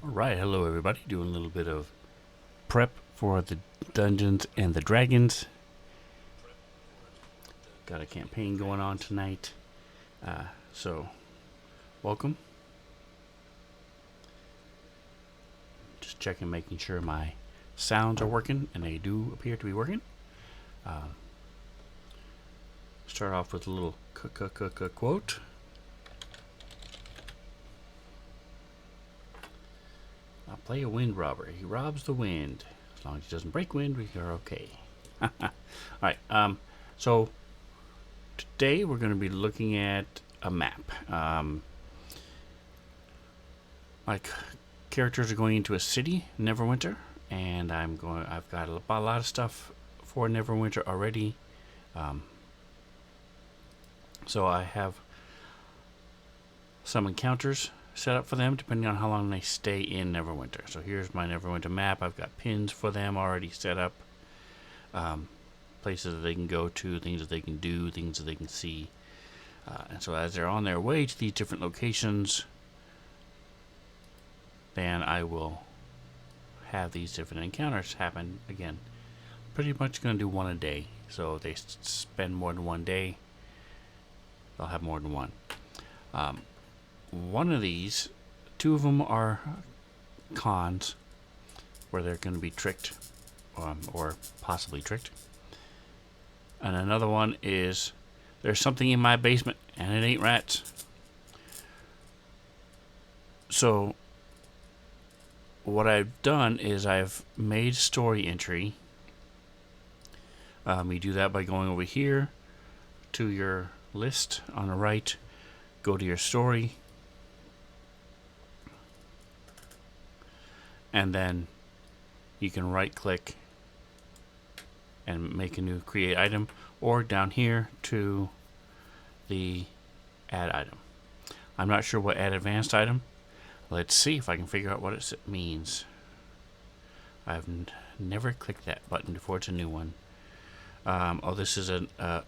Alright, hello everybody. Doing a little bit of prep for the Dungeons and the Dragons. Got a campaign going on tonight. So, welcome. Just checking, making sure my sounds are working, and they do appear to be working. Start off with a little quote. I'll play a wind robber. He robs the wind. As long as he doesn't break wind, we are okay. Alright, so today we're going to be looking at a map. My characters are going into a city, Neverwinter, and I've got a lot of stuff for Neverwinter already. So I have some encounters set up for them depending on how long they stay in Neverwinter. So here's my Neverwinter map. I've got pins for them already set up. Places that they can go to, things that they can do, things that they can see. And so as they're on their way to these different locations, then I will have these different encounters happen again. Pretty much going to do one a day. So if they spend more than one day, they'll have more than one. One of these, two of them are cons, where they're going to be tricked, or possibly tricked. And another one is, there's something in my basement, and it ain't rats. So, what I've done is I've made story entry. You do that by going over here to your list on the right, go to your story, and then you can right click and make a new create item, or down here to the add item. I'm not sure what add advanced item. Let's see if I can figure out what it means. I've never clicked that button before. It's a new one. This is a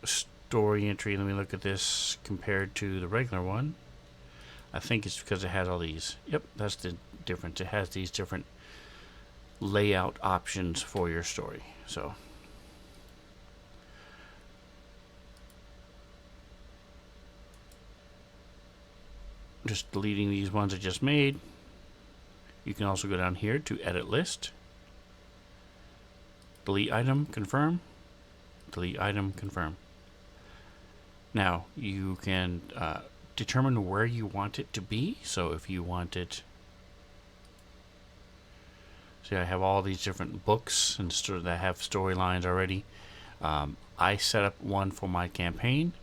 story entry. Let me look at this compared to the regular one. I think it's because it has all these. Yep, that's the difference. It has these different layout options for your story. So just deleting these ones I just made. You can also go down here to edit list, delete item, confirm, delete item, confirm. Now you can determine where you want it to be. So if you want it, see, I have all these different books and that have storylines already. I set up one for my campaign,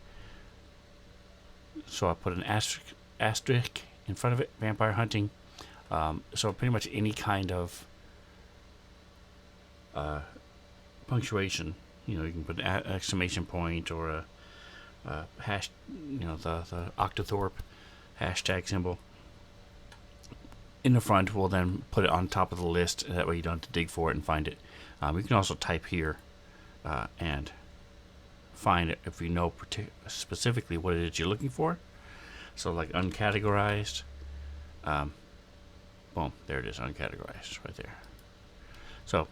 so I put an asterisk in front of it, vampire hunting. So pretty much any kind of punctuation, you can put an exclamation point or a hash, the Octothorpe hashtag symbol in the front. Will then put it on top of the list. That way you don't have to dig for it and find it. You can also type here and find it if you know specifically what it is you're looking for. So like uncategorized. Boom, there it is, uncategorized right there. So,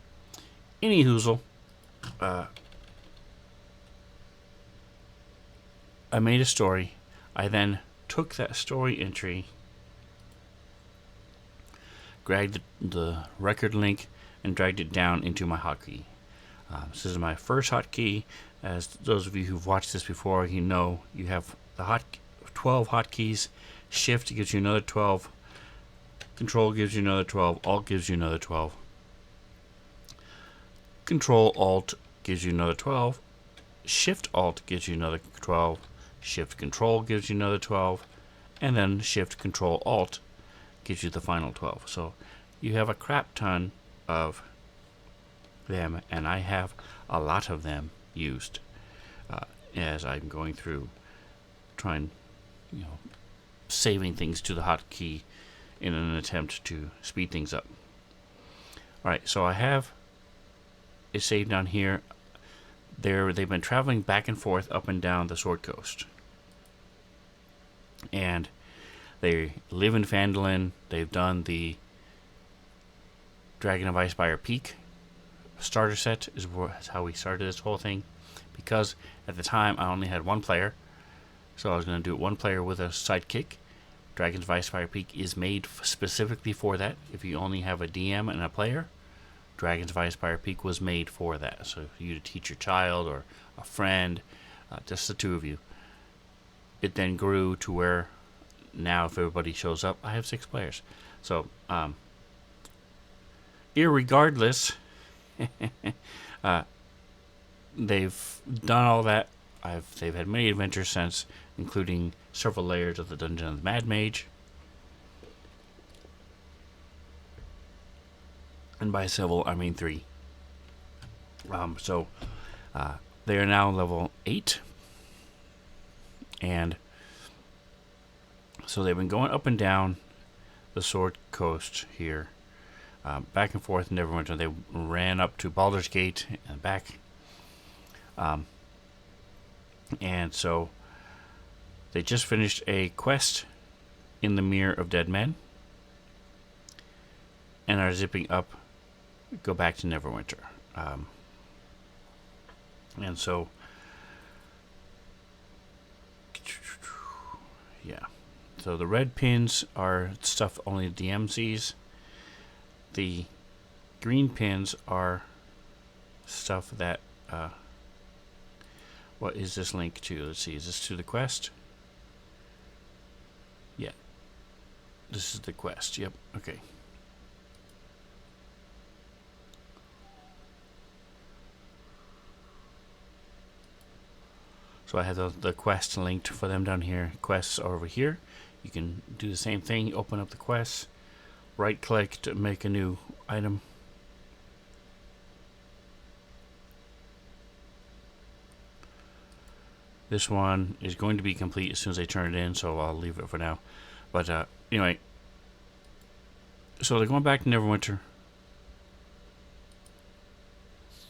any hoozle, I made a story. I then took that story entry, dragged the record link, and dragged it down into my hotkey. This is my first hotkey. As those of you who've watched this before, you know you have the 12 hotkeys. Shift gives you another 12. Control gives you another 12. Alt gives you another 12. Control Alt gives you another 12. Shift Alt gives you another 12. Shift Control gives you another 12. And then Shift Control Alt gives you the final 12. So you have a crap ton of them, and I have a lot of them used as I'm going through trying, saving things to the hotkey in an attempt to speed things up. Alright, so I have it saved down here. They've been traveling back and forth up and down the Sword Coast. And They live in Phandalin. They've done the Dragon of Icespire Peak starter set, is how we started this whole thing. Because at the time I only had one player, so I was going to do it one player with a sidekick. Dragons of Icespire Peak is made specifically for that. If you only have a DM and a player, Dragons of Icespire Peak was made for that. So for you to teach your child or a friend, just the two of you. It then grew to where now if everybody shows up, I have 6 players. So, irregardless, they've done all that. They've had many adventures since, including several layers of the Dungeon of the Mad Mage. And by several, I mean 3. So they are now level 8. And so they've been going up and down the Sword Coast here. Back and forth in Neverwinter. They ran up to Baldur's Gate and back. And so they just finished a quest in the Mirror of Dead Men and are zipping up, go back to Neverwinter. And so, yeah. So the red pins are stuff only the DM sees. The green pins are stuff that, what is this link to? Let's see, is this to the quest? Yeah. This is the quest, yep, okay. So I have the quest linked for them down here. Quests are over here. You can do the same thing, open up the quests, right click to make a new item. This one is going to be complete as soon as I turn it in, so I'll leave it for now. But anyway, so they're going back to Neverwinter.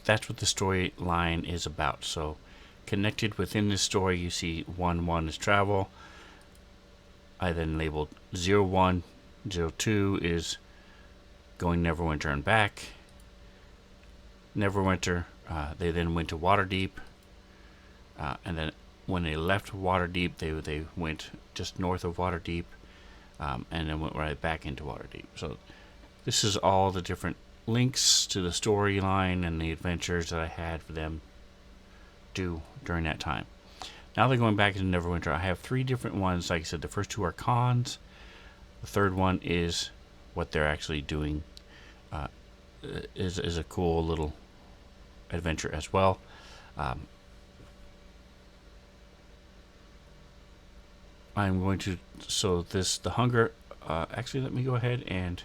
That's what the storyline is about. So connected within this story, you see 1-1 is travel. I then labeled 0-1, 0-2 is going Neverwinter and back. Neverwinter, they then went to Waterdeep, and then when they left Waterdeep, they went just north of Waterdeep, and then went right back into Waterdeep. So this is all the different links to the storyline and the adventures that I had for them do during that time. Now they're going back into Neverwinter. I have 3 different ones. Like I said, the first 2 are cons. The third one is what they're actually doing. Is a cool little adventure as well. I'm going to, so this, the hunger, actually let me go ahead and,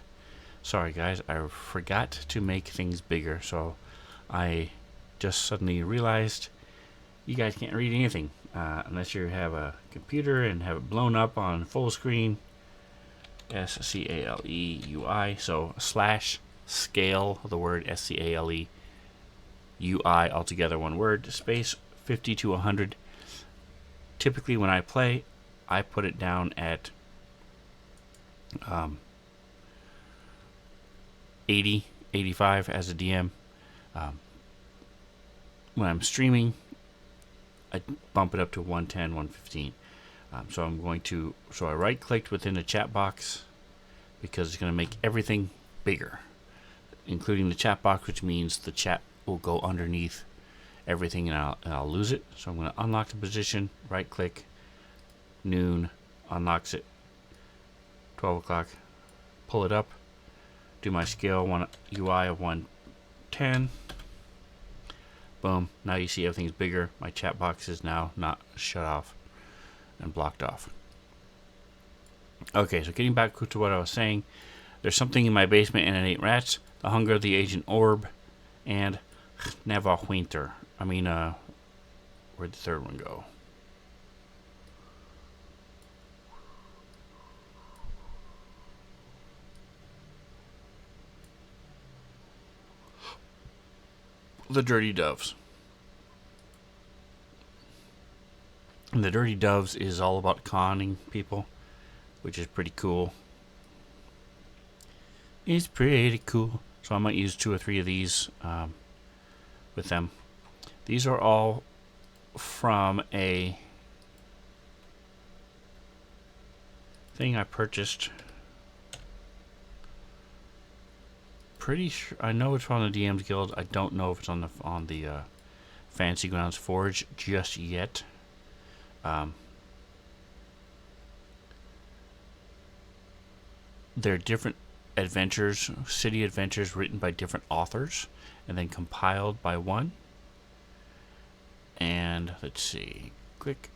sorry guys, I forgot to make things bigger, so I just suddenly realized you guys can't read anything unless you have a computer and have it blown up on full screen. SCALEUI, so /scale, the word SCALE UI, altogether one word, space 50 to 100. Typically when I play, I put it down at 80, 85 as a DM. When I'm streaming, I bump it up to 110, 115. So I'm going to, so I right clicked within the chat box because it's going to make everything bigger, including the chat box, which means the chat will go underneath everything and I'll lose it. So I'm going to unlock the position, right click, noon, unlocks it, 12 o'clock, pull it up, do my scale one UI of 110. Boom, now you see everything's bigger. My chat box is now not shut off and blocked off. Okay, so getting back to what I was saying, there's something in my basement and it ain't rats, the hunger of the ancient orb, and Neverwinter. I mean, where'd the third one go? The Dirty Doves. And the Dirty Doves is all about conning people. which is pretty cool. It's pretty cool. So I might use 2 or 3 of these with them. These are all from a thing I purchased. Pretty sure I know it's from the DM's Guild. I don't know if it's on the Fantasy Grounds Forge just yet. They're different adventures, city adventures written by different authors and then compiled by one. And let's see, click.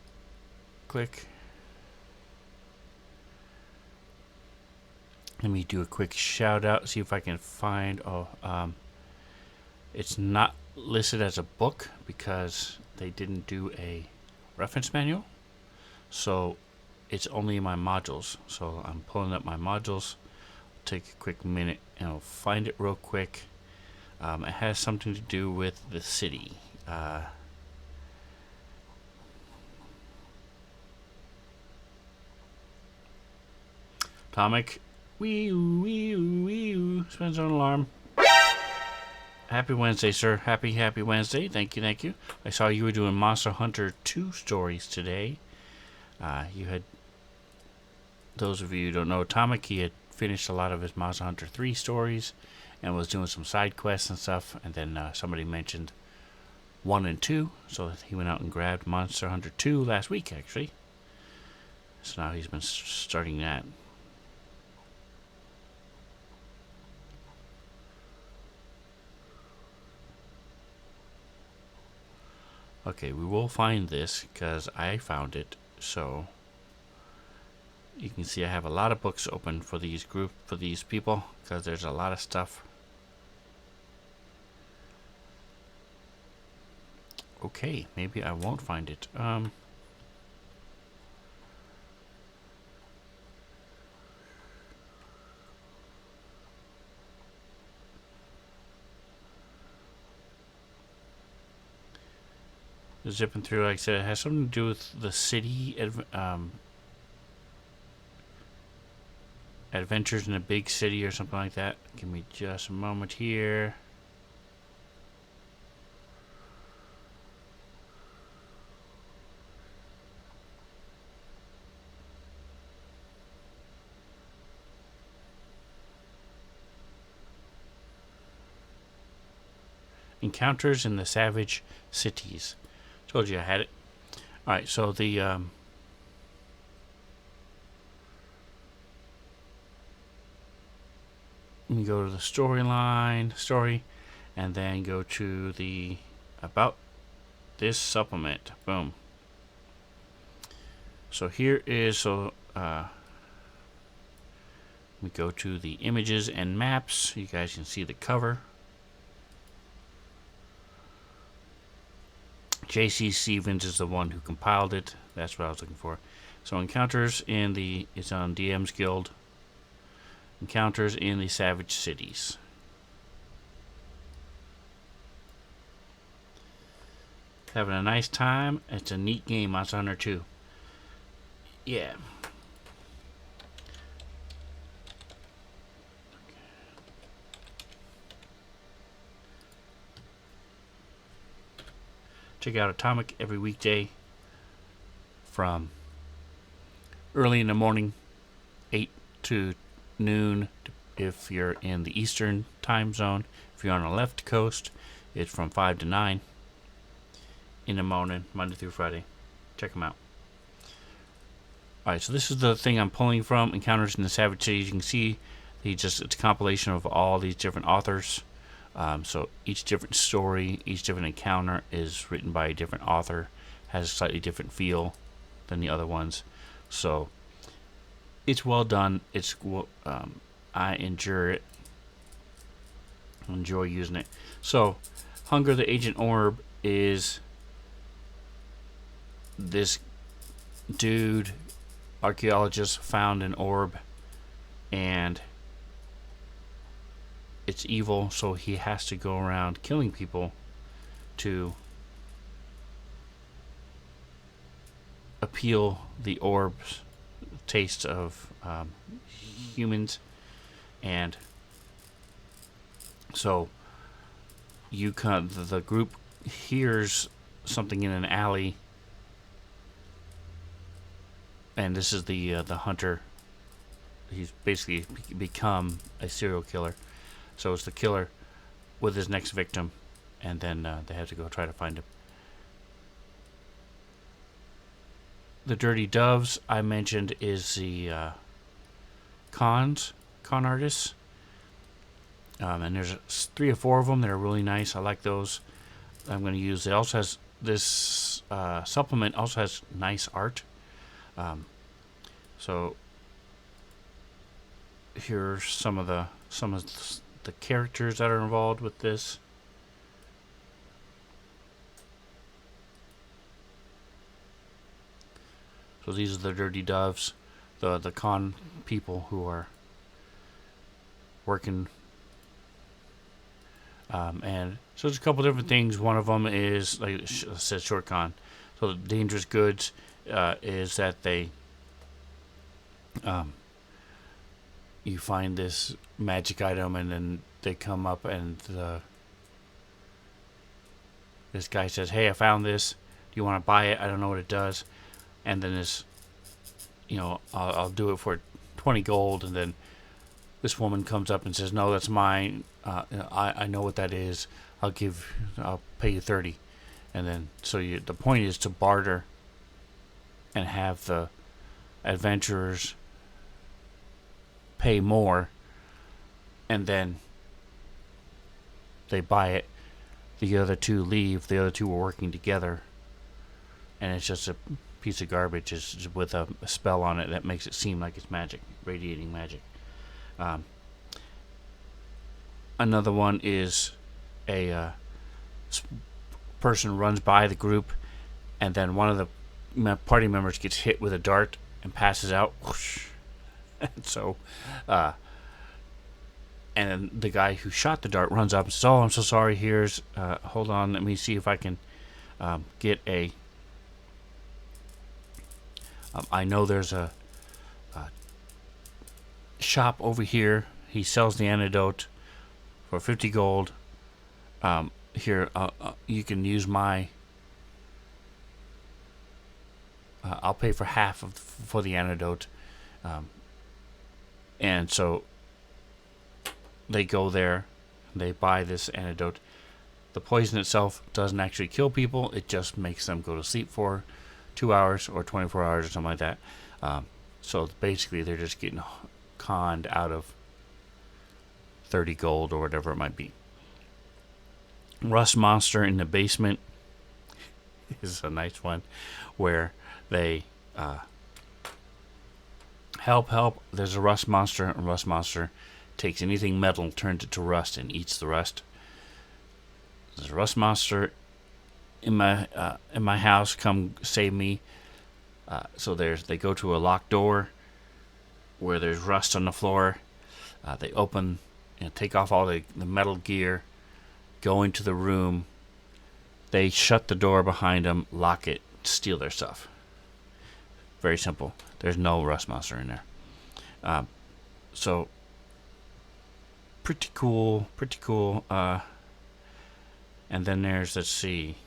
Let me do a quick shout out, see if I can find. It's not listed as a book because they didn't do a reference manual, so it's only in my modules. So I'm pulling up my modules. Take a quick minute and I'll find it real quick. It has something to do with the city. Atomic, spins on alarm. Happy Wednesday, sir. Happy Wednesday. Thank you. I saw you were doing Monster Hunter 2 stories today. You had, those of you who don't know, Atomic, he had finished a lot of his Monster Hunter 3 stories and was doing some side quests and stuff, and then somebody mentioned 1 and 2, so he went out and grabbed Monster Hunter 2 last week, actually. So now he's been starting that. Okay, we will find this because I found it. So you can see I have a lot of books open for these people because there's a lot of stuff. Okay, maybe I won't find it. Zipping through, like I said, it has something to do with the city, adventures in a big city or something like that. Give me just a moment here. Encounters in the Savage Cities. Told you I had it. Alright, so the let me go to the story, and then go to the about this supplement. Boom. So here is, we go to the images and maps. You guys can see the cover. J.C. Stevens is the one who compiled it. That's what I was looking for. So encounters it's on DM's Guild. Encounters in the Savage Cities. Having a nice time. It's a neat game, Monster Hunter 2. Yeah. Check out Atomic every weekday from early in the morning, 8 to noon if you're in the Eastern time zone. If you're on the left coast, it's from 5 to 9 in the morning, Monday through Friday. Check them out. Alright, so this is the thing I'm pulling from, Encounters in the Savage Cities. You can see it's a compilation of all these different authors. So each different story, each different encounter is written by a different author, has a slightly different feel than the other ones. So it's well done. I enjoy using it. So Hunger the Ancient Orb is this dude, archaeologist, found an orb, and it's evil, so he has to go around killing people to appeal the orb's taste of humans, and so the group hears something in an alley, and this is the hunter. He's basically become a serial killer, so it's the killer with his next victim, and then they have to go try to find him. The Dirty Doves I mentioned is the con artists, and there's 3 or 4 of them that are really nice. I like those. I'm going to use. It also has this supplement. Also has nice art. So here's some of the characters that are involved with this. So these are the Dirty Doves, the con people who are working. And so there's a couple different things. One of them is, like I said, short con. So the dangerous goods is that they, you find this magic item, and then they come up, and this guy says, "Hey, I found this. Do you want to buy it? I don't know what it does." And then this, I'll do it for 20 gold, and then this woman comes up and says, "No, that's mine. I know what that is. I'll pay you 30." And then, so the point is to barter and have the adventurers pay more, and then they buy it. The other 2 leave. The other 2 were working together, and it's just a piece of garbage is with a spell on it that makes it seem like it's magic, radiating magic. Another one is a person runs by the group, and then one of the party members gets hit with a dart and passes out. Whoosh. And so, and then the guy who shot the dart runs up and says, "Oh, I'm so sorry. Here's, hold on, let me see if I can get a." I know there's a shop over here. He sells the antidote for 50 gold. Here, you can use my. I'll pay for half for the antidote. And so they go there. They buy this antidote. The poison itself doesn't actually kill people. It just makes them go to sleep for 2 hours or 24 hours or something like that. So basically, they're just getting conned out of 30 gold or whatever it might be. Rust Monster in the Basement is a nice one, where they help. There's a rust monster, and Rust Monster takes anything metal, turns it to rust, and eats the rust. There's a Rust Monster in my house. Come save me. So they go to a locked door where there's rust on the floor. They open and take off all the metal gear, go into the room. They shut the door behind them, lock it, steal their stuff. Very simple. There's no Rust Monster in there. So pretty cool. And then there's, let's see.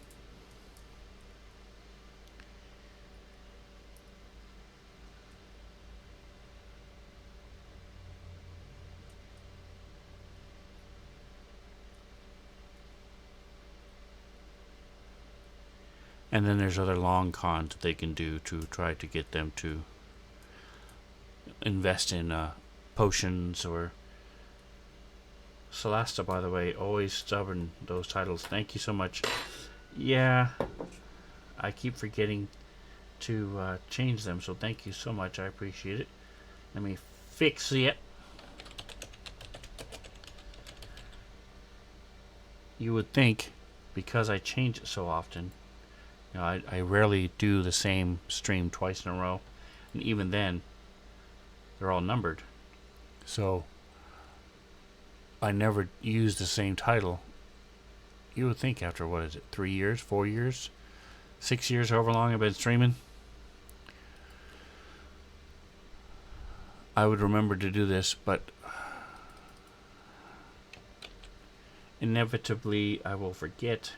And then there's other long cons that they can do to try to get them to invest in potions or... Celesta, by the way, always stubborn, those titles. Thank you so much. Yeah, I keep forgetting to change them, so thank you so much. I appreciate it. Let me fix it. You would think, because I change it so often, I rarely do the same stream twice in a row, and even then, they're all numbered. So I never use the same title. You would think after, 3 years, 4 years, 6 years, however long I've been streaming. I would remember to do this, but inevitably I will forget.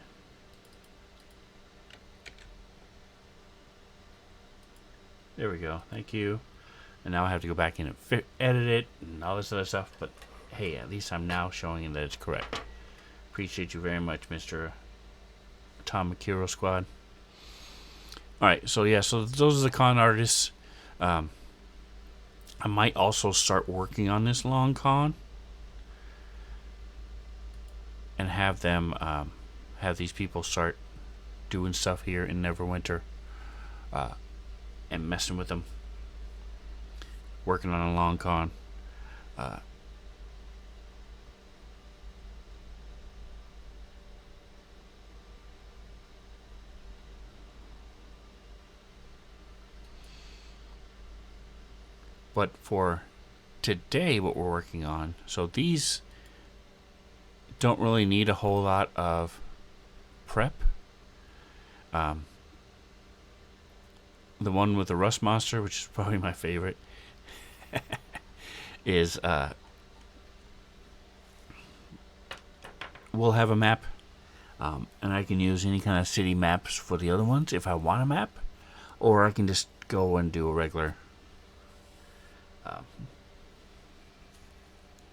There we go. Thank you. And now I have to go back in and edit it and all this other stuff. But hey, at least I'm now showing you that it's correct. Appreciate you very much, Mr. Atomic Hero Squad. Alright, so yeah, so those are the con artists. I might also start working on this long con and have them have these people start doing stuff here in Neverwinter and messing with them, working on a long con. But for today, what we're working on, so these don't really need a whole lot of prep. The one with the rust monster, which is probably my favorite, is we'll have a map, and I can use any kind of city maps for the other ones if I want a map, or I can just go and do a regular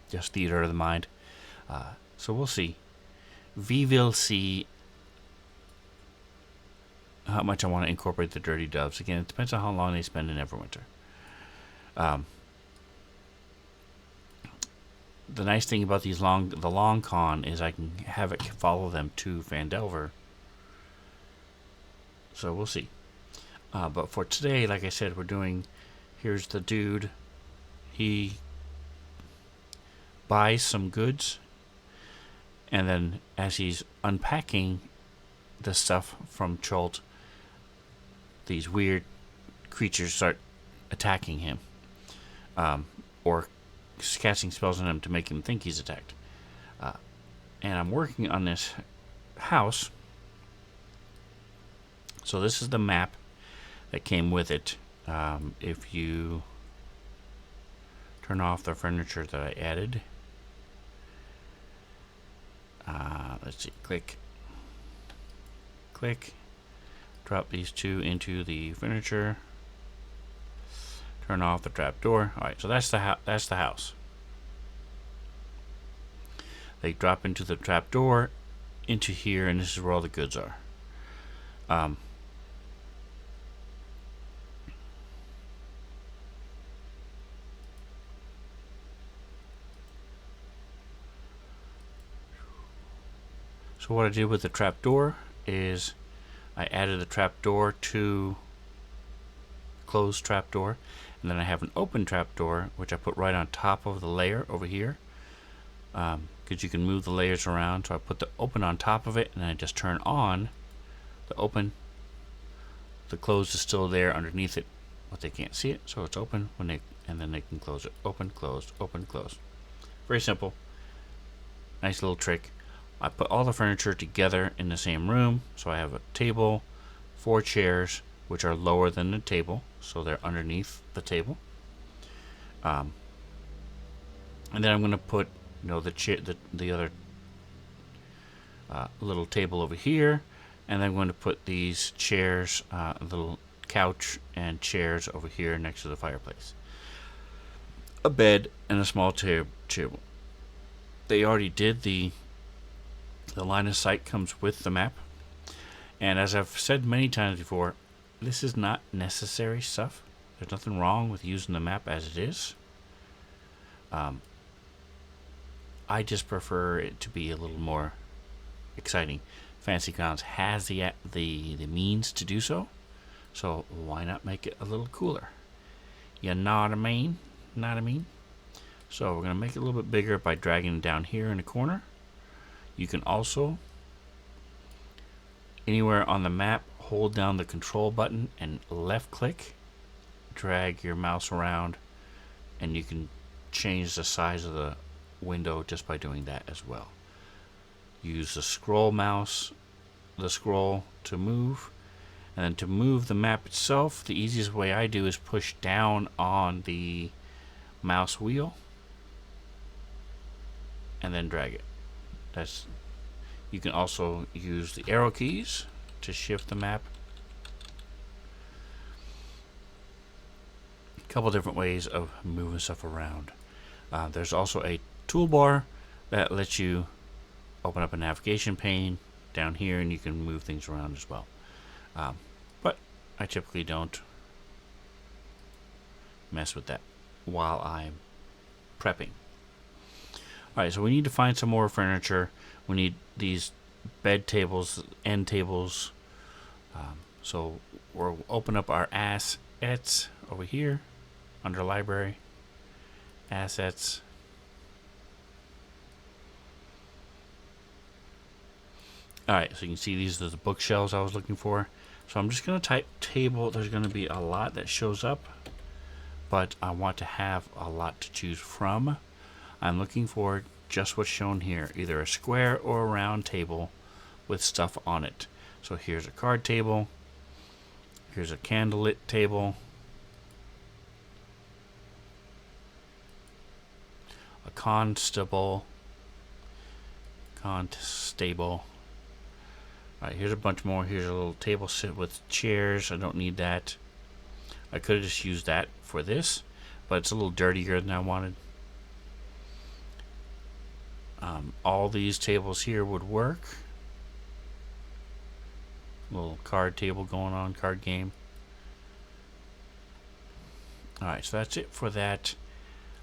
just theater of the mind. So we'll see. We will see how much I want to incorporate the Dirty Doves. Again, it depends on how long they spend in Neverwinter. The nice thing about the long con is I can have it follow them to Phandelver. So we'll see. But for today, like I said, we're doing. Here's the dude. He buys some goods, and then as he's unpacking the stuff from Chult, these weird creatures start attacking him, or casting spells on him to make him think he's attacked. And I'm working on this house. So this is the map that came with it. If you turn off the furniture that I added, let's see, click, drop these two into the furniture, turn off the trapdoor. Alright, so that's the house. They drop into the trapdoor, into here, and this is where all the goods are. So what I did with the trapdoor is I added a trapdoor to closed trapdoor, and then I have an open trapdoor which I put right on top of the layer over here, because you can move the layers around. So I put the open on top of it, and then I just turn on the open. The closed is still there underneath it, but they can't see it, so it's open when they, and then they can close it. Open, closed, open, closed. Very simple. Nice little trick. I put all the furniture together in the same room, so I have a table, 4 chairs, which are lower than the table, so they're underneath the table. And then I'm going to put, the other little table over here, and then I'm going to put these chairs, little couch and chairs over here next to the fireplace. A bed and a small table. They already did the line of sight comes with the map, and as I've said many times before, this is not necessary stuff. There's nothing wrong with using the map as it is. I just prefer it to be a little more exciting. Fantasy Grounds has the means to do so, so why not make it a little cooler? You know what I mean? Know what I mean? So we're going to make it a little bit bigger by dragging it down here in the corner. You can also, anywhere on the map, hold down the control button and left click, drag your mouse around, and you can change the size of the window just by doing that as well. Use the scroll to move, and then to move the map itself, the easiest way I do is push down on the mouse wheel, and then drag it. You can also use the arrow keys to shift the map. A couple different ways of moving stuff around. There's also a toolbar that lets you open up a navigation pane down here, and you can move things around as well. But I typically don't mess with that while I'm prepping. Alright, so we need to find some more furniture. We need these bed tables, end tables. So we'll open up our assets over here under library, assets. Alright, so you can see these are the bookshelves I was looking for. So I'm just going to type table. There's going to be a lot that shows up, but I want to have a lot to choose from. I'm looking for just what's shown here, either a square or a round table with stuff on it. So here's a card table, here's a candlelit table, a constable. Alright, here's a bunch more. Here's a little table set with chairs. I don't need that. I could have just used that for this, but it's a little dirtier than I wanted. All these tables here would work. Little card table going on, card game. Alright, so that's it for that.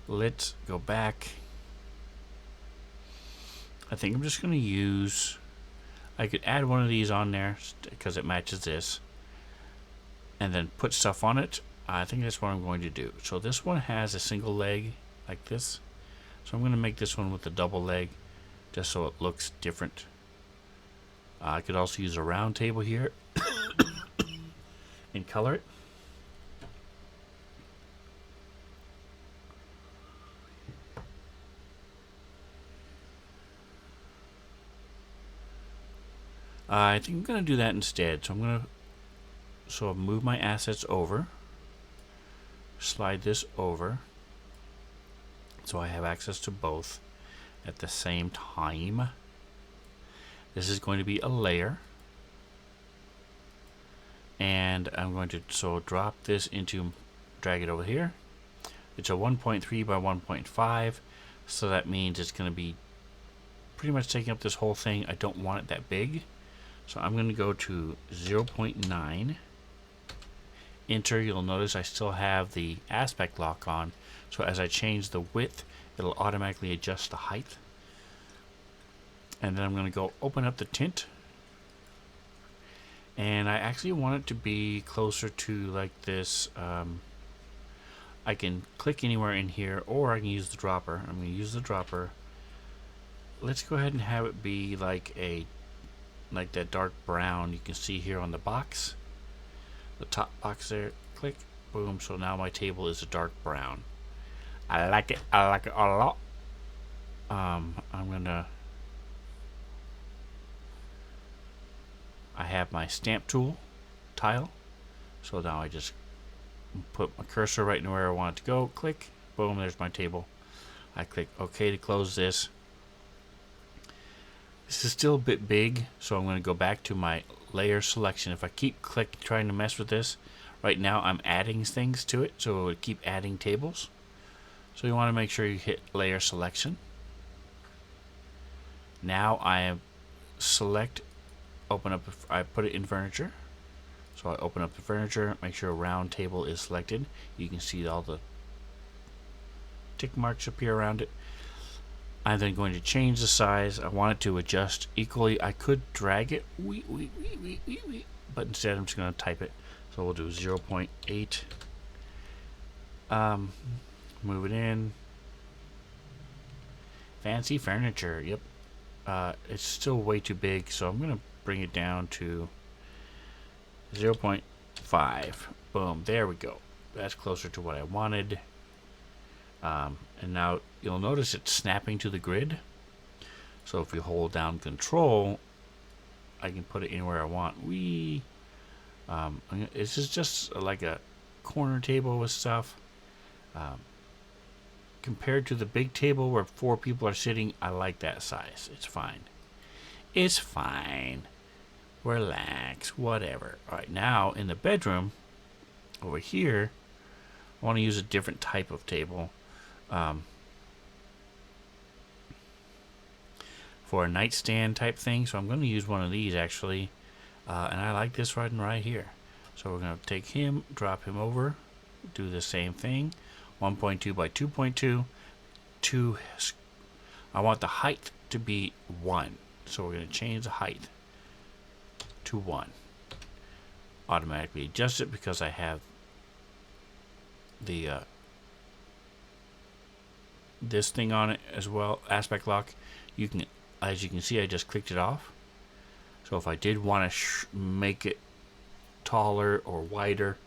Let's go back. I think I'm just going to use... I could add one of these on there because it matches this, and then put stuff on it. I think that's what I'm going to do. So this one has a single leg like this, so I'm going to make this one with a double leg just so it looks different. I could also use a round table here and color it. I think I'm going to do that instead. So I'm going to move my assets over, slide this over, so I have access to both at the same time. This is going to be a layer, and I'm going to drop this into, drag it over here. It's a 1.3 by 1.5, so that means it's going to be pretty much taking up this whole thing. I don't want it that big. So I'm going to go to 0.9, enter. You'll notice I still have the aspect lock on, so as I change the width, it'll automatically adjust the height. And then I'm going to go open up the tint, and I actually want it to be closer to like this. I can click anywhere in here, or I can use the dropper. I'm going to use the dropper. Let's go ahead and have it be like that dark brown you can see here on the box, the top box there. Click, boom. So now my table is a dark brown. I like it a lot. I have my stamp tool tile, so now I just put my cursor right where I want it to go. Click, boom, there's my table. I click OK to close this. This is still a bit big, so I'm going to go back to my layer selection. If I keep trying to mess with this, right now I'm adding things to it, so it would keep adding tables. So you want to make sure you hit layer selection. Now I select, open up, I put it in furniture. So I open up the furniture, make sure a round table is selected. You can see all the tick marks appear around it. I'm then going to change the size. I want it to adjust equally. I could drag it, but instead I'm just going to type it. So we'll do 0.8. Move it in. Fancy furniture. Yep. It's still way too big, so I'm going to bring it down to 0.5. Boom. There we go. That's closer to what I wanted. And now you'll notice it's snapping to the grid. So if you hold down Control, I can put it anywhere I want. This is just like a corner table with stuff. compared to the big table where 4 people are sitting, I like that size. It's fine. It's fine. Relax. Whatever. Alright, now in the bedroom, over here, I want to use a different type of table. For a nightstand type thing. So I'm going to use one of these actually. And I like this one right here. So we're going to take him, drop him over, do the same thing. 1.2 by 2.2. I want the height to be 1. So we're going to change the height to 1. Automatically adjust it because I have the this thing on it as well, aspect lock. You can, as you can see, I just clicked it off. So if I did want to make it taller or wider,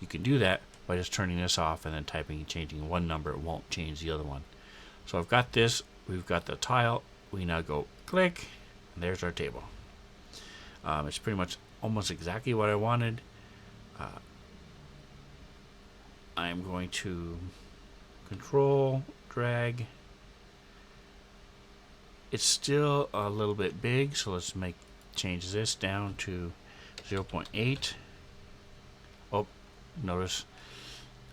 you can do that by just turning this off and then typing and changing one number. It won't change the other one. So I've got this. We've got the tile. We now go click, and there's our table. It's pretty much almost exactly what I wanted. I'm going to control, drag. It's still a little bit big, so let's change this down to 0.8. Oh, notice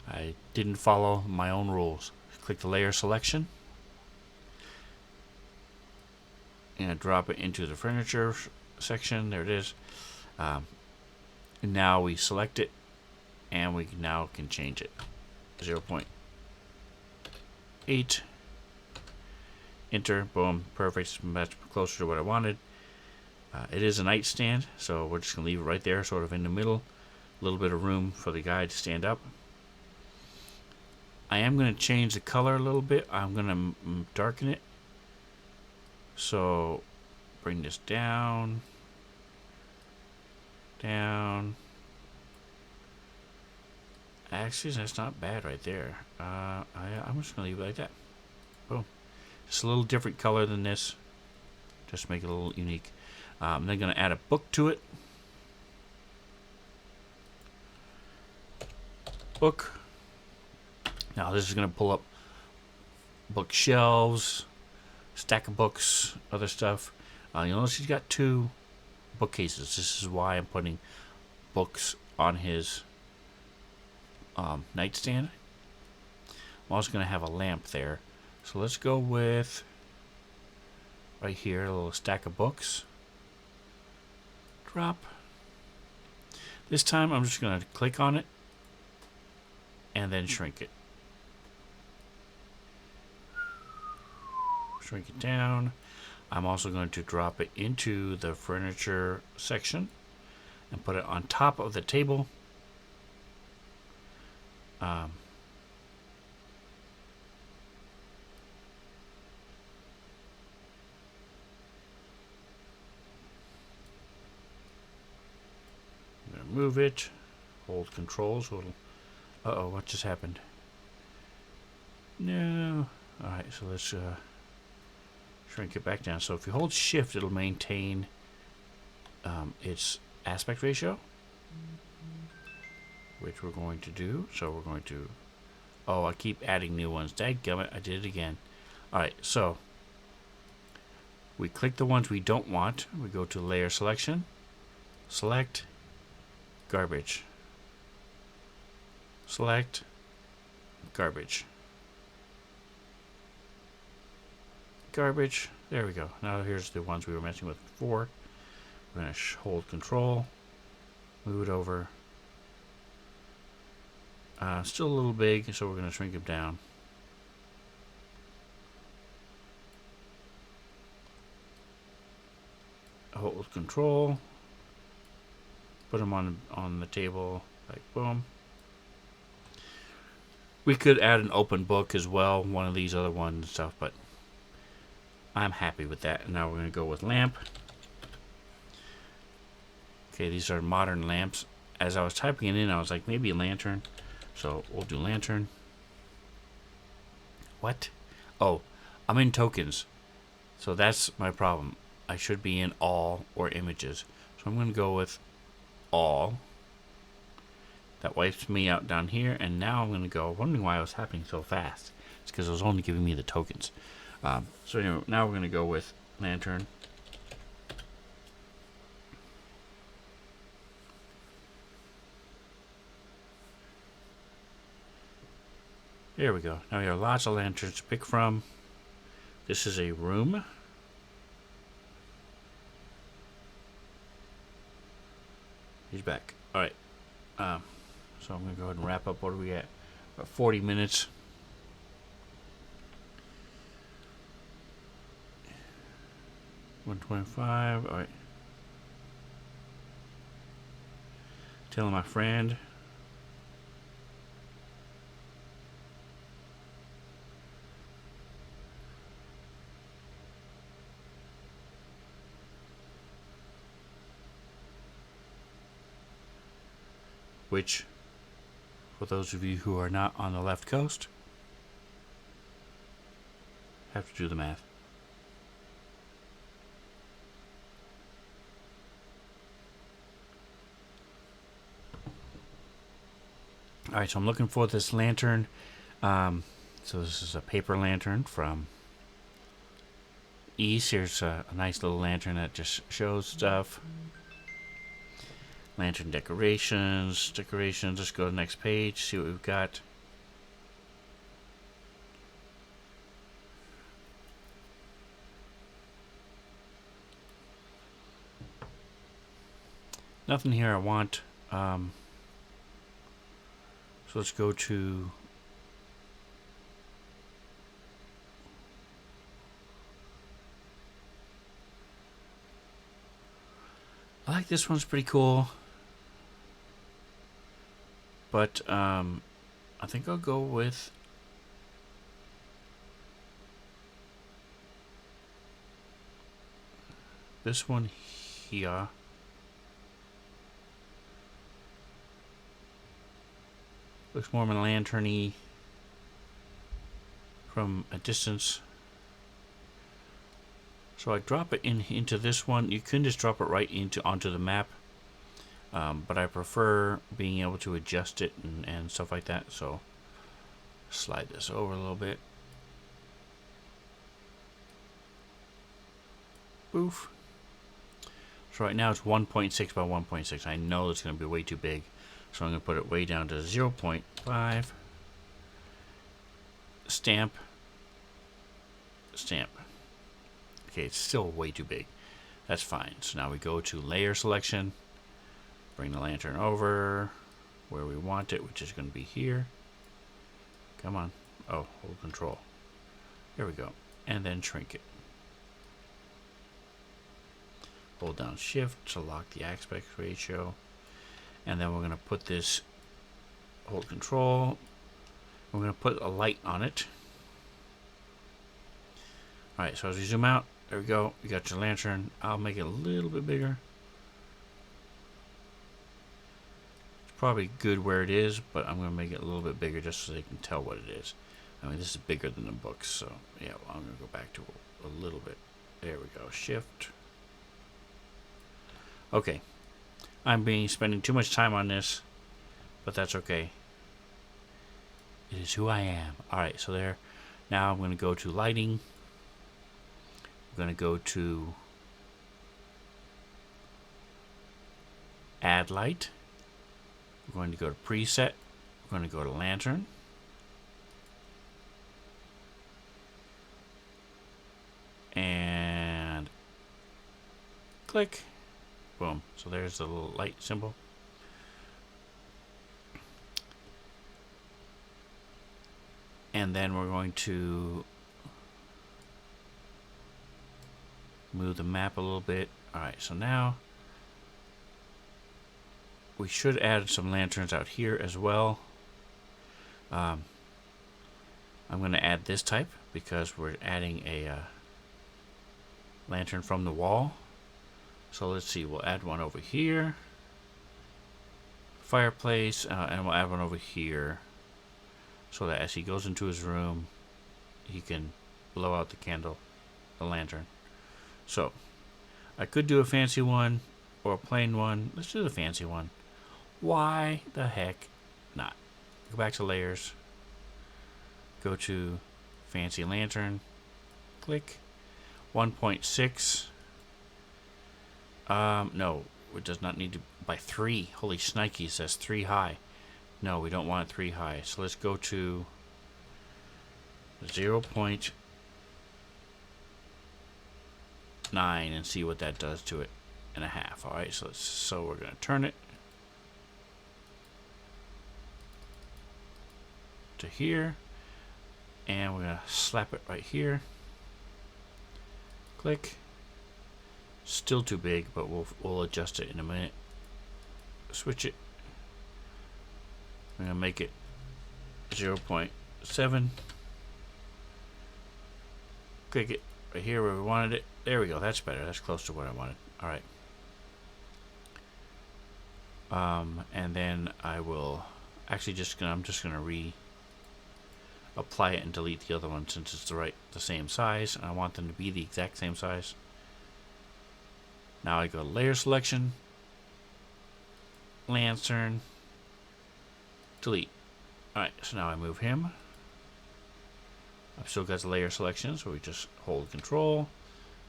I didn't follow my own rules. Click the layer selection and drop it into the furniture section. There it is. And now we select it, and we now can change it. 0.8. Enter. Boom. Perfect. It's much closer to what I wanted. It is a nightstand, so we're just going to leave it right there, sort of in the middle. A little bit of room for the guy to stand up. I am going to change the color a little bit. I'm going to darken it. So bring this down. Down. Actually, that's not bad right there. I'm just going to leave it like that. Boom. Just a little different color than this. Just to make it a little unique. I'm then going to add a book to it. Book. Now this is going to pull up bookshelves, stack of books, other stuff. You'll notice he's got 2 bookcases. This is why I'm putting books on his nightstand. I'm also going to have a lamp there. So let's go with right here, a little stack of books. Drop. This time I'm just going to click on it and then shrink it. Shrink it down. I'm also going to drop it into the furniture section and put it on top of the table. I'm going to move it, hold control so it'll... Uh-oh, what just happened? No. Alright, so let's shrink it back down. So if you hold shift, it'll maintain its aspect ratio, which we're going to do. So we're going to... Oh, I keep adding new ones. Dadgummit, I did it again. Alright, so we click the ones we don't want. We go to layer selection, select, garbage. Select, garbage. Garbage. There we go. Now here's the ones we were messing with before. We're going to hold control, move it over. Still a little big, so we're going to shrink them down. Hold control, put them on the table, like boom. We could add an open book as well, one of these other ones and stuff, but I'm happy with that. And now we're going to go with lamp. Okay, these are modern lamps. As I was typing it in, I was like, maybe a lantern. So we'll do lantern. What? Oh, I'm in tokens. So that's my problem. I should be in all or images. So I'm going to go with all. That wipes me out down here. And now I'm going to go, wondering why it was happening so fast. It's because it was only giving me the tokens. So anyway, now we're going to go with lantern. There we go. Now we have lots of lanterns to pick from. This is a room. He's back. Alright. So I'm going to go ahead and wrap up. What are we at? About 40 minutes. $125. Alright. Telling my friend. Which, for those of you who are not on the left coast, have to do the math. Alright, so I'm looking for this lantern. So this is a paper lantern from East. Here's a nice little lantern that just shows stuff. Lantern decorations. Let's go to the next page, see what we've got. Nothing here I want. So let's go to I like this one's pretty cool. But I think I'll go with this one here. Looks more lantern-y from a distance. So I drop it into this one. You can just drop it right onto the map. But I prefer being able to adjust it and stuff like that. So slide this over a little bit. Boof. So right now it's 1.6 by 1.6. I know it's going to be way too big. So I'm going to put it way down to 0.5. Stamp. Stamp. Okay, it's still way too big. That's fine. So now we go to layer selection. Bring the lantern over where we want it, which is going to be here. Come on. Oh, hold control. There we go. And then shrink it. Hold down shift to lock the aspect ratio. And then we're going to put this, hold control. We're going to put a light on it. Alright, so as we zoom out, there we go. You got your lantern. I'll make it a little bit bigger. Probably good where it is, but I'm going to make it a little bit bigger just so they can tell what it is. I mean, this is bigger than the books, so yeah, well, I'm going to go back to a little bit. There we go. Shift. Okay. I'm spending too much time on this, but that's okay. It is who I am. Alright, so there. Now I'm going to go to lighting. I'm going to go to add light. We're going to go to preset. We're going to go to lantern. And click. Boom. So there's the little light symbol. And then we're going to move the map a little bit. Alright, so now we should add some lanterns out here as well. I'm going to add this type because we're adding a lantern from the wall. So let's see, we'll add one over here. Fireplace, and we'll add one over here. So that as he goes into his room, he can blow out the candle, the lantern. So, I could do a fancy one or a plain one. Let's do the fancy one. Why the heck not? Go back to layers. Go to fancy lantern. Click. 1.6. No, it does not need to. By 3. Holy shnikes, that's 3 high. No, we don't want it 3 high. So let's go to 0.9 and see what that does to it and a half. All right, so we're going to turn it to here, and we're going to slap it right here. Click. Still too big, but we'll adjust it in a minute. Switch it. I'm going to make it 0.7. Click it right here where we wanted it. There we go. That's better. That's close to what I wanted. All right. And then I will actually I'm just gonna apply it and delete the other one since it's the same size, and I want them to be the exact same size. Now I go to layer selection, lantern, delete. Alright, so now I move him. I've still got the layer selection, so we just hold control,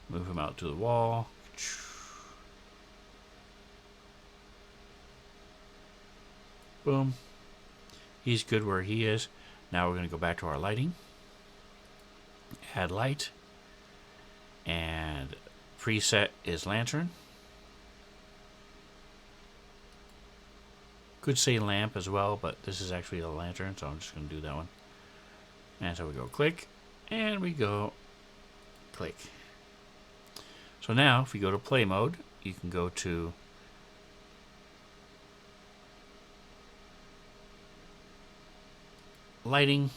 move him out to the wall. Boom. He's good where he is. Now we're going to go back to our lighting. Add light. And preset is lantern. Could say lamp as well, but this is actually a lantern, so I'm just going to do that one. And so we go click, and we go click. So now, if we go to play mode, you can go to lighting,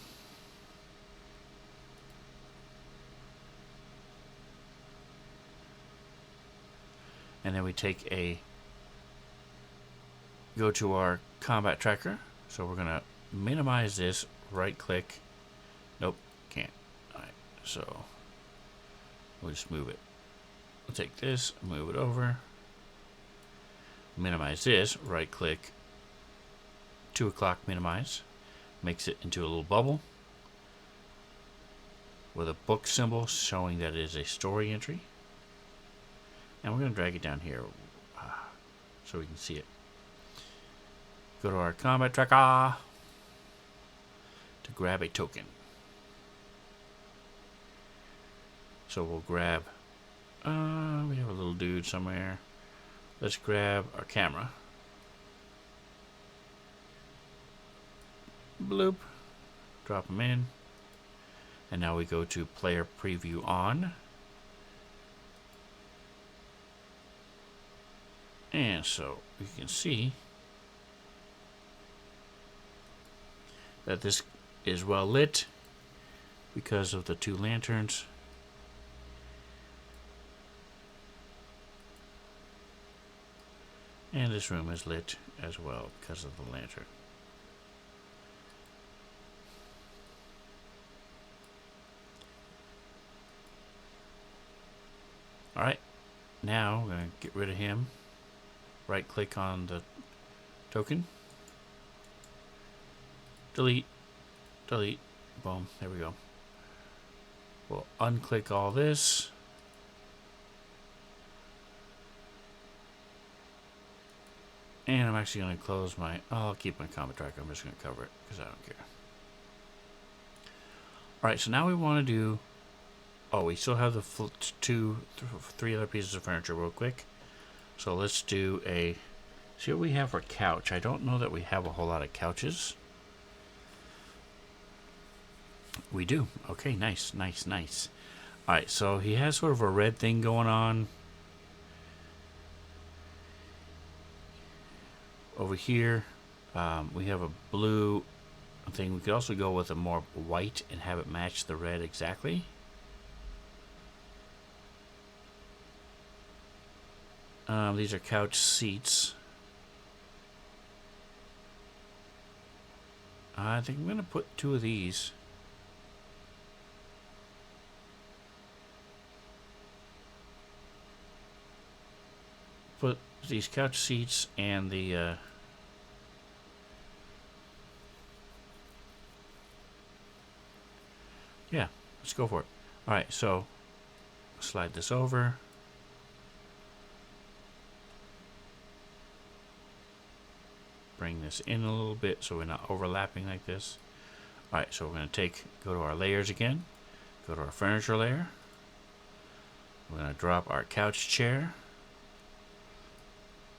and then we go to our combat tracker. So we're gonna minimize this, right click. Nope, can't. Alright, so we'll just move it. We'll take this, move it over, minimize this, right click, 2 o'clock minimize, makes it into a little bubble with a book symbol showing that it is a story entry. And we're going to drag it down here so we can see it. Go to our combat tracker to grab a token. So we'll grab, we have a little dude somewhere. Let's grab our camera. Bloop. Drop them in. And now we go to player preview on. And so you can see that this is well lit because of the 2 lanterns. And this room is lit as well because of the lantern. Alright, now we're going to get rid of him. Right click on the token. Delete. Delete. Boom. There we go. We'll unclick all this. And I'm actually going to close I'll keep my combat tracker. I'm just going to cover it because I don't care. Alright, so now we want to do... Oh, we still have the 3 other pieces of furniture real quick. So let's do see what we have for couch. I don't know that we have a whole lot of couches. We do. Okay, nice, nice, nice. Alright, so he has sort of a red thing going on. Over here, we have a blue thing. We could also go with a more white and have it match the red exactly. These are couch seats. I think I'm going to put 2 of these. Put these couch seats and the Yeah, let's go for it. All right, so slide this over. Bring this in a little bit so we're not overlapping like this. All right, so we're going to go to our layers again, go to our furniture layer. We're going to drop our couch chair.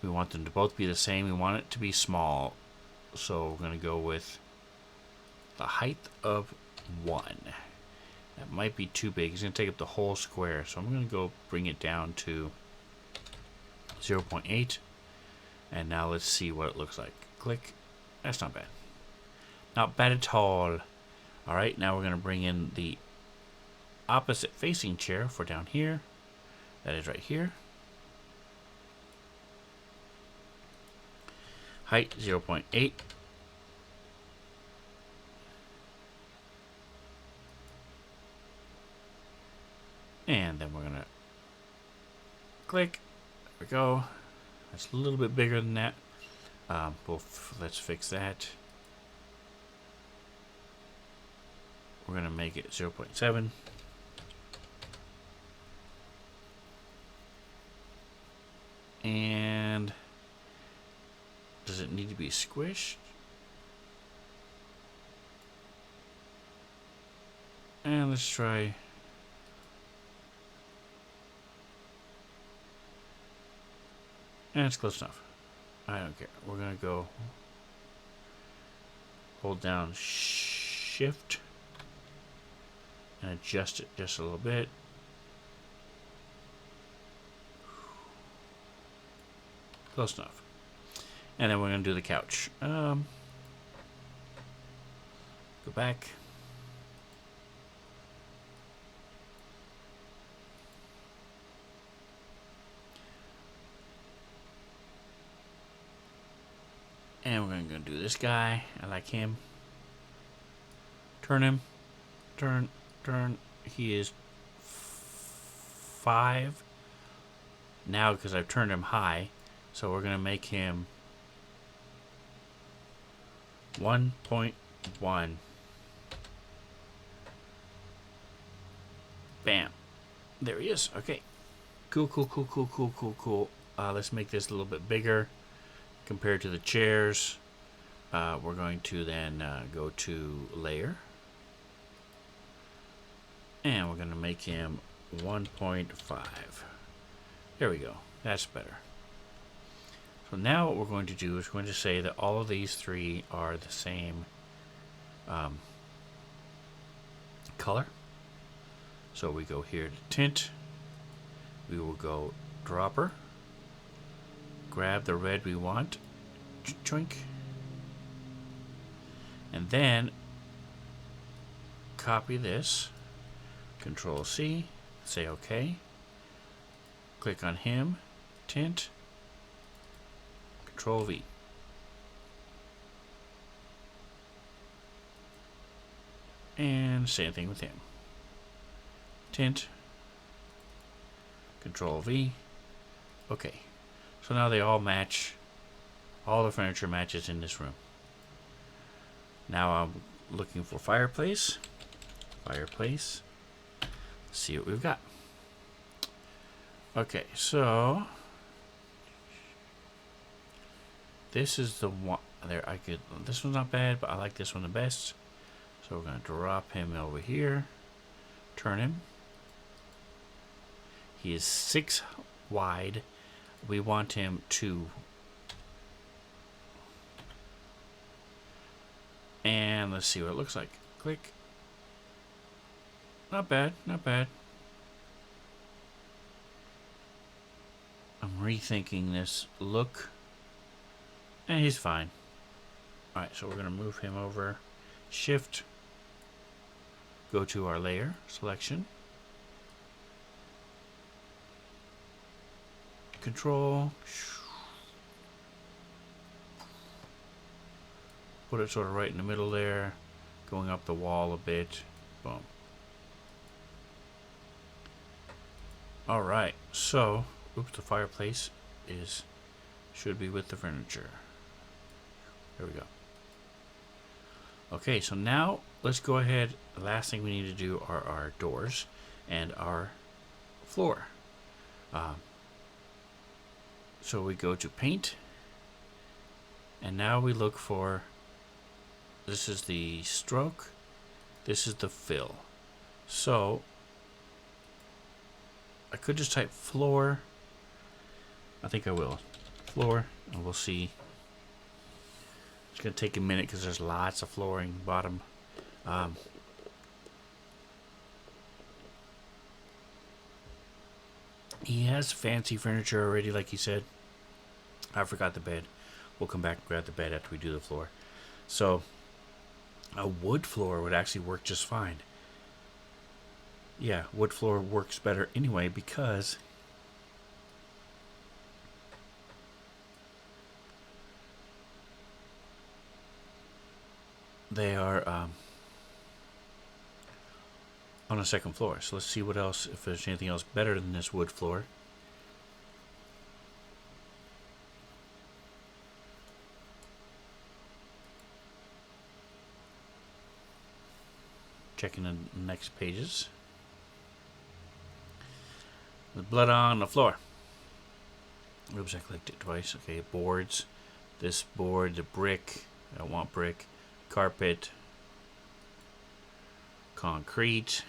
We want them to both be the same. We want it to be small, so we're going to go with the height of 1. That might be too big. It's going to take up the whole square, so I'm going to go bring it down to 0.8. And now let's see what it looks like. Click. That's not bad. Not bad at all. Alright, now we're going to bring in the opposite facing chair for down here. That is right here. Height 0.8. And then we're going to click. There we go. That's a little bit bigger than that. Let's fix that. We're going to make it 0.7. And does it need to be squished? And let's try. And it's close enough. I don't care. We're going to go hold down Shift and adjust it just a little bit. Close enough. And then we're going to do the couch. Go back. And we're going to do this guy. I like him. Turn him. Turn. He is 5 now because I've turned him high. So we're going to make him 1.1. Bam. There he is. Okay. Cool. Let's make this a little bit bigger compared to the chairs. We're going to then go to layer. And we're going to make him 1.5. There we go. That's better. So now what we're going to do is we're going to say that all of these 3 are the same color. So we go here to tint. We will go dropper. Grab the red we want. Choink. And then copy this. Control C. Say OK. Click on him. Tint. Control V. And same thing with him. Tint. Control V. Okay. So now they all match. All the furniture matches in this room. Now I'm looking for fireplace. Fireplace. Let's see what we've got. Okay, so this is the one there. This one's not bad, but I like this one the best. So we're going to drop him over here. Turn him. He is 6 wide. We want him to. And let's see what it looks like. Click. Not bad. I'm rethinking this look. And he's fine. Alright, so we're going to move him over. Shift. Go to our layer selection. Control. Put it sort of right in the middle there. Going up the wall a bit. Boom. Alright, so the fireplace should be with the furniture. There we go. Okay, so now let's go ahead. The last thing we need to do are our doors and our floor. So we go to paint, and now we look for, this is the stroke, this is the fill. So I could just type floor. I think I will. Floor, and we'll see. It's going to take a minute because there's lots of flooring bottom. He has fancy furniture already, like he said. I forgot the bed. We'll come back and grab the bed after we do the floor. So a wood floor would actually work just fine. Yeah, wood floor works better anyway because they are on a second floor. So let's see what else, if there's anything else better than this wood floor. Checking the next pages. The blood on the floor. Oops, I clicked it twice. Okay, boards. This board, the brick. I don't want brick. Carpet. Concrete.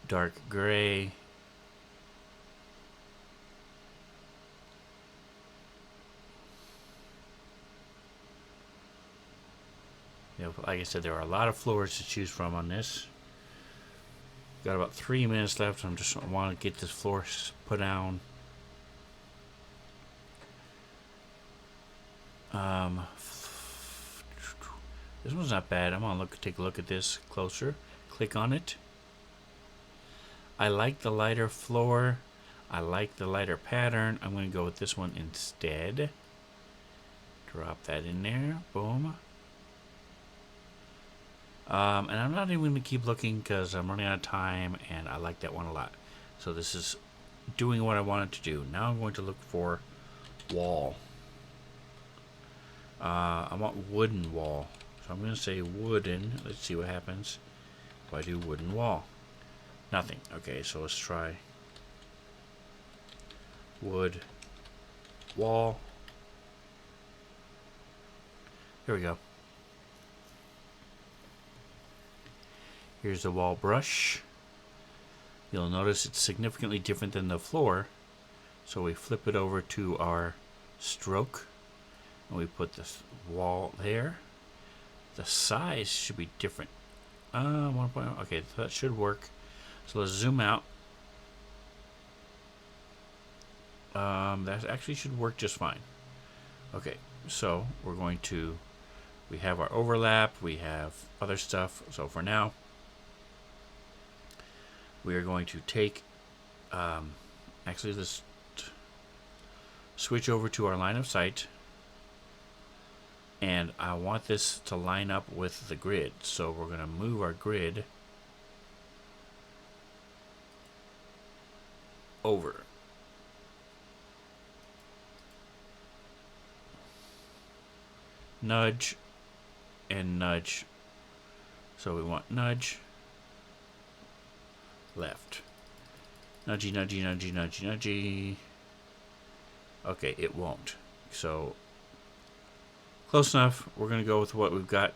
Dark gray. Yeah, like I said, there are a lot of floors to choose from on this. Got about 3 minutes left. I want to get this floor put down. This one's not bad. I'm gonna take a look at this closer. Click on it. I like the lighter floor. I like the lighter pattern. I'm gonna go with this one instead. Drop that in there. Boom. And I'm not even going to keep looking because I'm running out of time, and I like that one a lot. So this is doing what I wanted to do. Now I'm going to look for wall. I want wooden wall. So I'm going to say wooden. Let's see what happens if I do wooden wall. Nothing. Okay, so let's try wood wall. Here we go. Here's the wall brush. You'll notice it's significantly different than the floor. So we flip it over to our stroke, and we put this wall there. The size should be different. 1.0. Okay, so that should work. So let's zoom out. That actually should work just fine. Okay, so we're going to, we have our overlap, we have other stuff. So for now, we are going to take, actually let's switch over to our line of sight, and I want this to line up with the grid. So we're going to move our grid over. Nudge and nudge. So we want nudge, left. Nudgy, nudgy, nudgy, nudgy, nudgy. Okay, it won't. So, close enough. We're going to go with what we've got.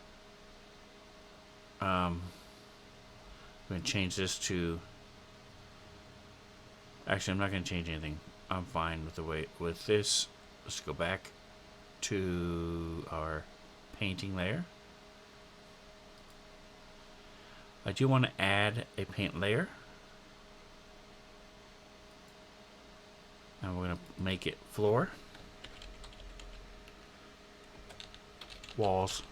I'm going to change this to... Actually, I'm not going to change anything. I'm fine with the way... With this, let's go back to our painting layer. I do want to add a paint layer. And we're going to make it floor, walls.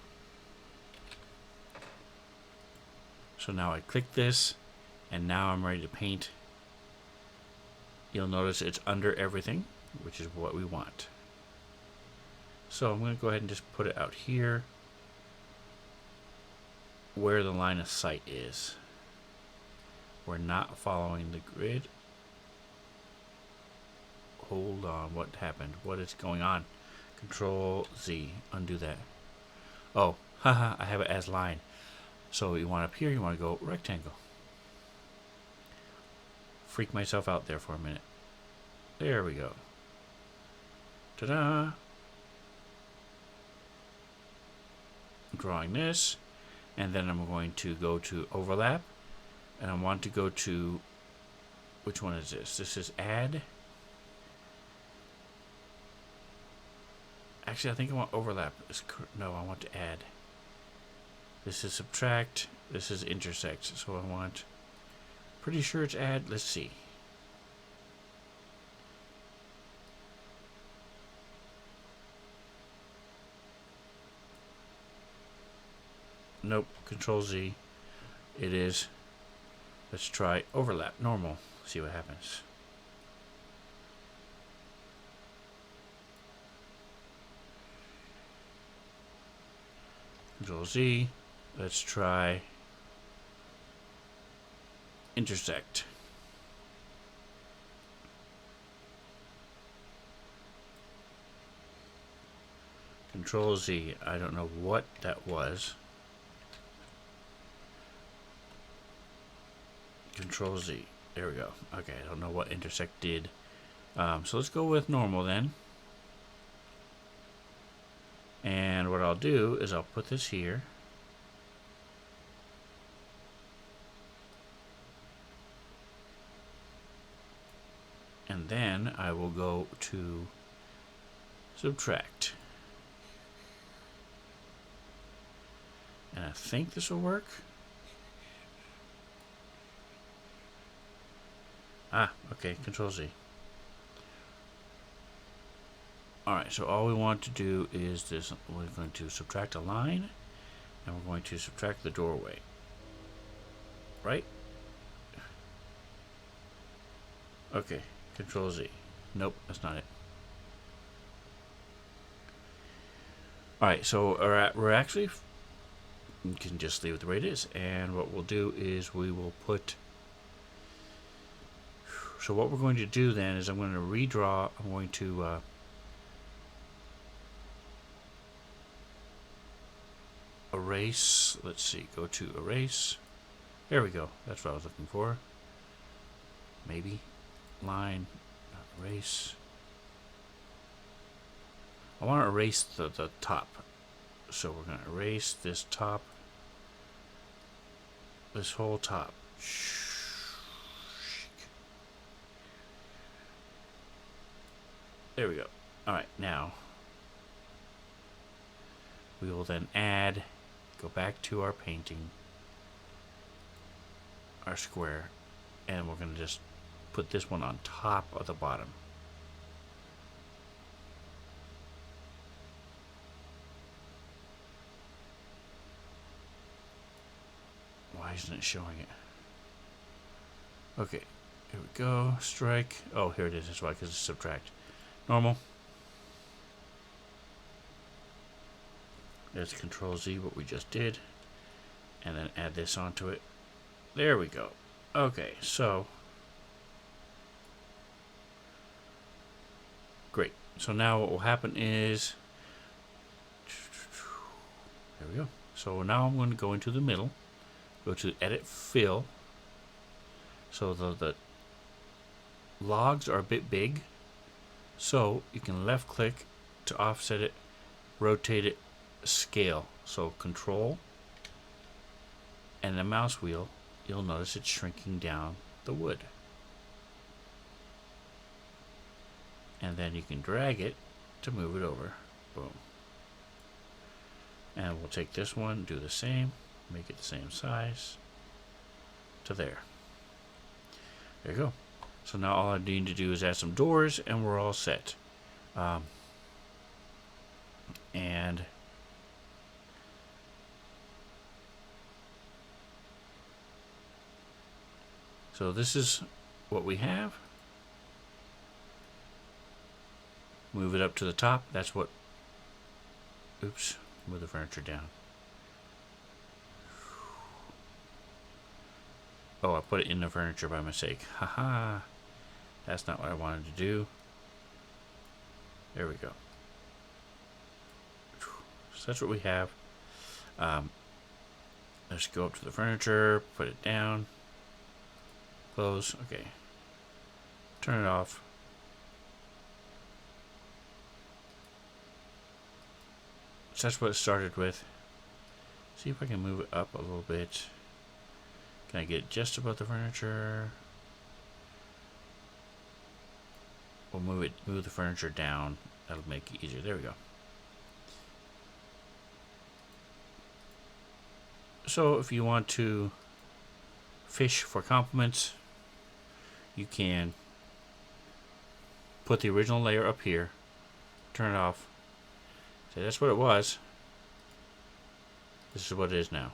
So now I click this, and now I'm ready to paint. You'll notice it's under everything, which is what we want. So I'm going to go ahead and just put it out here where the line of sight is. We're not following the grid. Hold on, what happened? What is going on? Control Z, undo that. Oh, Haha, I have it as line. So you want up here, you want to go rectangle. Freak myself out there for a minute. There we go. Ta-da! Drawing this, and then I'm going to go to overlap, and I want to go to, which one is this? This is add. Actually, I think I want overlap. No, I want to add. This is subtract. This is intersect. So I want, pretty sure it's add. Let's see. Nope, Control Z. It is. Let's try overlap, normal. See what happens. Control Z. Let's try intersect. Control Z. I don't know what that was. Control Z. There we go. Okay, I don't know what intersect did. So let's go with normal then. And what I'll do is I'll put this here. And then I will go to subtract. And I think this will work. Ah, okay, Control Z. Alright, so all we want to do is this. We're going to subtract a line, and we're going to subtract the doorway. Right? Okay, Control Z. Nope, that's not it. Alright, so we're actually, you can just leave it the way it is. And what we'll do is we will put, so what we're going to do then is I'm going to redraw, I'm going to erase, let's see, go to erase. There we go, that's what I was looking for. Maybe, line, erase. I want to erase the top. So we're going to erase this top, this whole top. There we go. Alright, now we will then add, go back to our painting, our square, and we're going to just put this one on top of the bottom. Why isn't it showing it? Okay, here we go. Strike. Oh, here it is. That's why, because it's subtract. Normal. There's Control Z, what we just did. And then add this onto it. There we go. Okay, so. Great. So now what will happen is. There we go. So now I'm going to go into the middle. Go to Edit Fill. So the logs are a bit big. So you can left click to offset it, rotate it, scale. So Control and the mouse wheel, you'll notice it's shrinking down the wood. And then you can drag it to move it over. Boom. And we'll take this one, do the same, make it the same size to there. There you go. So now all I need to do is add some doors and we're all set. And so this is what we have. Move it up to the top. That's what, oops, move the furniture down. Oh, I put it in the furniture by mistake. Haha. That's not what I wanted to do. There we go. So that's what we have. Let's go up to the furniture, put it down, close, okay. Turn it off. So that's what it started with. See if I can move it up a little bit. Can I get just above the furniture? We'll move the furniture down. That'll make it easier. There we go. So if you want to fish for compliments, you can put the original layer up here, turn it off, say that's what it was, this is what it is now.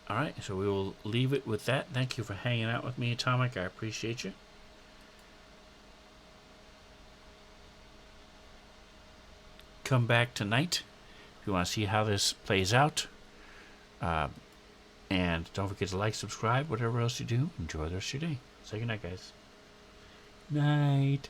Alright, so we will leave it with that. Thank you for hanging out with me, Atomic. I appreciate you. Come back tonight if you want to see how this plays out. And don't forget to like, subscribe, whatever else you do. Enjoy the rest of your day. Say goodnight, guys. Night.